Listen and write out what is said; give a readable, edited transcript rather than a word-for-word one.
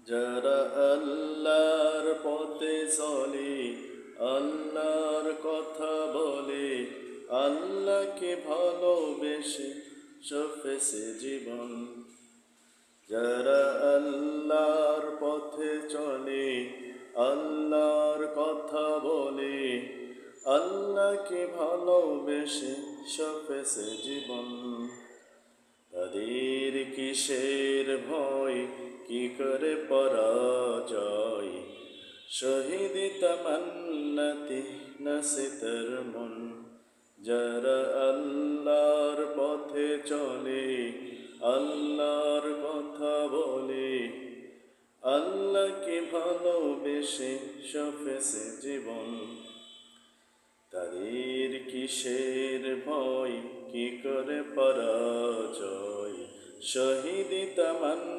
যারা আল্লাহর পথে চলে, আল্লাহর কথা বলে, আল্লাহকে ভালোবেসে সফেছে জীবন। যারা আল্লাহর পথে চলে, আল্লাহর কথা বলে, আল্লাহকে ভালোবেসে সফেছে জীবন। তাদের কিসের ভয়, কি করে পরাজয়, শহীদ তামান্নাতে নাচে তার মন। যারা আল্লাহর পথে চলে, আল্লাহর কথা বলে, আল্লাহকে ভালোবেসে সফেছে জীবন। তাদের কিসের ভয়, কি করে পরাজয়, শহীদ তামান্না